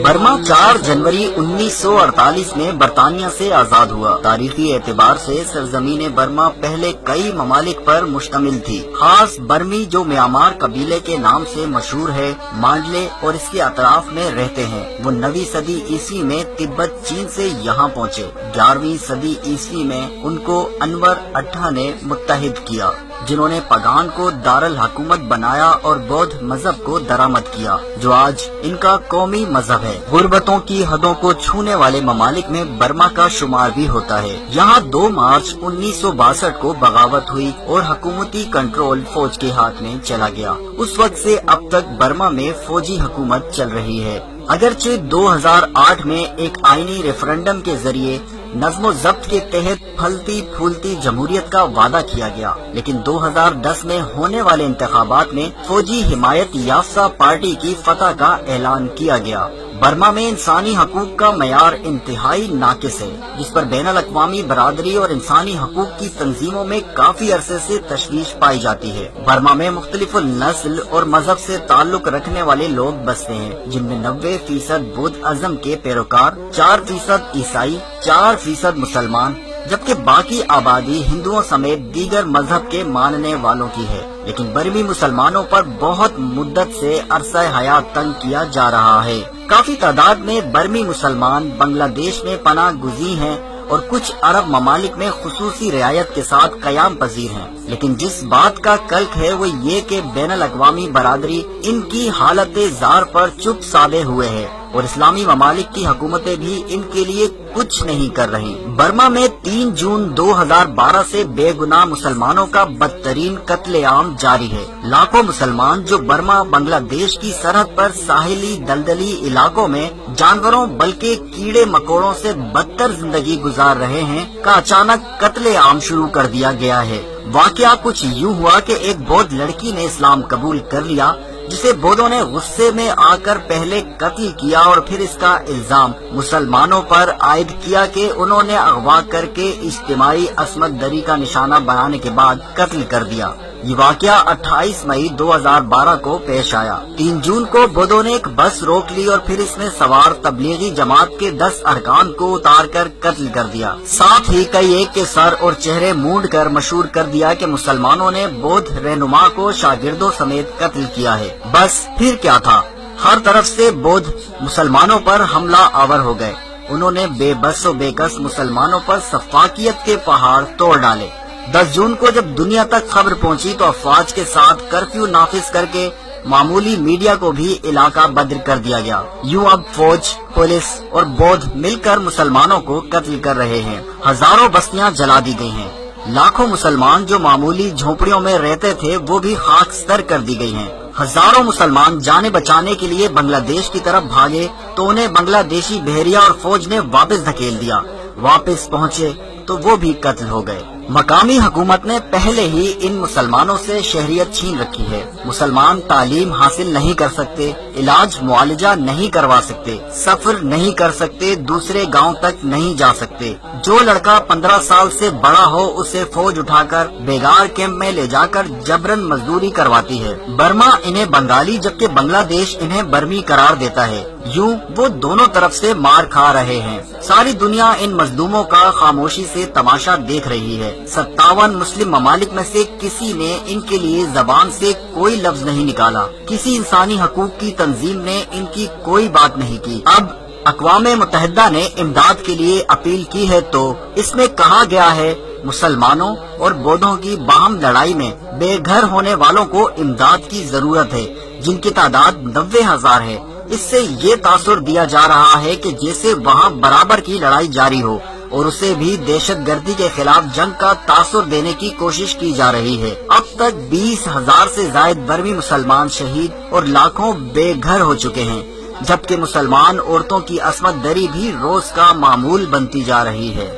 Burma 4 جنوری 1948 میں برطانیہ سے آزاد ہوا۔ تاریخی اعتبار سے سرزمین برما پہلے کئی ممالک پر مشتمل تھی۔ خاص برمی جو میانمار قبیلے کے نام سے مشہور ہے، مانڈلے اور اس کے اطراف میں رہتے ہیں، وہ 9ویں صدی عیسوی میں تبت چین سے یہاں پہنچے۔ 11ویں صدی عیسوی میں ان کو انور اٹھا نے متحد کیا، جنہوں نے پگان کو دارالحکومت بنایا اور بودھ مذہب کو درآمد کیا، جو آج ان کا قومی مذہب ہے۔ غربتوں کی حدوں کو چھونے والے ممالک میں برما کا شمار بھی ہوتا ہے۔ یہاں 2 مارچ 1962 کو بغاوت ہوئی اور حکومتی کنٹرول فوج کے ہاتھ میں چلا گیا۔ اس وقت سے اب تک برما میں فوجی حکومت چل رہی ہے۔ اگرچہ 2008 میں ایک آئینی ریفرنڈم کے ذریعے نظم و ضبط کے تحت پھلتی پھولتی جمہوریت کا وعدہ کیا گیا، لیکن 2010 میں ہونے والے انتخابات میں فوجی حمایت یافتہ پارٹی کی فتح کا اعلان کیا گیا۔ برما میں انسانی حقوق کا معیار انتہائی ناقص ہے، جس پر بین الاقوامی برادری اور انسانی حقوق کی تنظیموں میں کافی عرصے سے تشویش پائی جاتی ہے۔ برما میں مختلف نسل اور مذہب سے تعلق رکھنے والے لوگ بستے ہیں، جن میں 90% بدھ ازم کے پیروکار، 4% عیسائی، 4% مسلمان، جبکہ باقی آبادی ہندوؤں سمیت دیگر مذہب کے ماننے والوں کی ہے۔ لیکن برمی مسلمانوں پر بہت مدت سے عرصہ حیات تنگ کیا جا رہا ہے۔ کافی تعداد میں برمی مسلمان بنگلہ دیش میں پناہ گزین ہیں اور کچھ عرب ممالک میں خصوصی رعایت کے ساتھ قیام پذیر ہیں، لیکن جس بات کا کلک ہے وہ یہ کہ بین الاقوامی برادری ان کی حالت زار پر چپ سادے ہوئے ہے اور اسلامی ممالک کی حکومتیں بھی ان کے لیے کچھ نہیں کر رہی۔ برما میں 3 جون 2012 سے بے گناہ مسلمانوں کا بدترین قتل عام جاری ہے۔ لاکھوں مسلمان جو برما بنگلہ دیش کی سرحد پر ساحلی دلدلی علاقوں میں جانوروں بلکہ کیڑے مکوڑوں سے بدتر زندگی گزار رہے ہیں کا اچانک قتل عام شروع کر دیا گیا ہے۔ واقعہ کچھ یوں ہوا کہ ایک بودھ لڑکی نے اسلام قبول کر لیا، جسے بودھوں نے غصے میں آ کر پہلے قتل کیا اور پھر اس کا الزام مسلمانوں پر عائد کیا کہ انہوں نے اغوا کر کے اجتماعی عصمت دری کا نشانہ بنانے کے بعد قتل کر دیا۔ یہ واقعہ 28 مئی 2012 کو پیش آیا۔ 3 جون کو بودھوں نے ایک بس روک لی اور پھر اس میں سوار تبلیغی جماعت کے 10 ارکان کو اتار کر قتل کر دیا۔ ساتھ ہی کئی ایک کے سر اور چہرے مونڈ کر مشہور کر دیا کہ مسلمانوں نے بودھ رہنما کو شاگردوں سمیت قتل کیا ہے۔ بس پھر کیا تھا، ہر طرف سے بودھ مسلمانوں پر حملہ آور ہو گئے۔ انہوں نے بے بس و بے کس مسلمانوں پر سفاکیت کے پہاڑ توڑ ڈالے۔ 10 جون کو جب دنیا تک خبر پہنچی تو افواج کے ساتھ کرفیو نافذ کر کے معمولی میڈیا کو بھی علاقہ بدر کر دیا گیا۔ یوں اب فوج، پولیس اور بودھ مل کر مسلمانوں کو قتل کر رہے ہیں۔ ہزاروں بستیاں جلا دی گئی ہیں۔ لاکھوں مسلمان جو معمولی جھونپڑیوں میں رہتے تھے وہ بھی خاکستر کر دی گئی ہیں۔ ہزاروں مسلمان جانیں بچانے کے لیے بنگلہ دیش کی طرف بھاگے تو انہیں بنگلہ دیشی بحریہ اور فوج نے واپس دھکیل دیا۔ واپس پہنچے تو وہ بھی قتل ہو گئے۔ مقامی حکومت نے پہلے ہی ان مسلمانوں سے شہریت چھین رکھی ہے۔ مسلمان تعلیم حاصل نہیں کر سکتے، علاج معالجہ نہیں کروا سکتے، سفر نہیں کر سکتے، دوسرے گاؤں تک نہیں جا سکتے۔ جو لڑکا 15 سال سے بڑا ہو اسے فوج اٹھا کر بیگار کیمپ میں لے جا کر جبرن مزدوری کرواتی ہے۔ برما انہیں بنگالی جبکہ بنگلہ دیش انہیں برمی قرار دیتا ہے۔ یوں وہ دونوں طرف سے مار کھا رہے ہیں۔ ساری دنیا ان مظلوموں کا خاموشی سے تماشا دیکھ رہی ہے۔ 57 مسلم ممالک میں سے کسی نے ان کے لیے زبان سے کوئی لفظ نہیں نکالا۔ کسی انسانی حقوق کی تنظیم نے ان کی کوئی بات نہیں کی۔ اب اقوام متحدہ نے امداد کے لیے اپیل کی ہے تو اس میں کہا گیا ہے مسلمانوں اور بودھوں کی باہم لڑائی میں بے گھر ہونے والوں کو امداد کی ضرورت ہے، جن کی تعداد 90,000 ہے۔ اس سے یہ تاثر دیا جا رہا ہے کہ جیسے وہاں برابر کی لڑائی جاری ہو اور اسے بھی دہشت گردی کے خلاف جنگ کا تاثر دینے کی کوشش کی جا رہی ہے۔ اب تک 20,000 سے زائد برمی مسلمان شہید اور لاکھوں بے گھر ہو چکے ہیں، جبکہ مسلمان عورتوں کی عصمت دری بھی روز کا معمول بنتی جا رہی ہے۔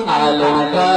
عالم کا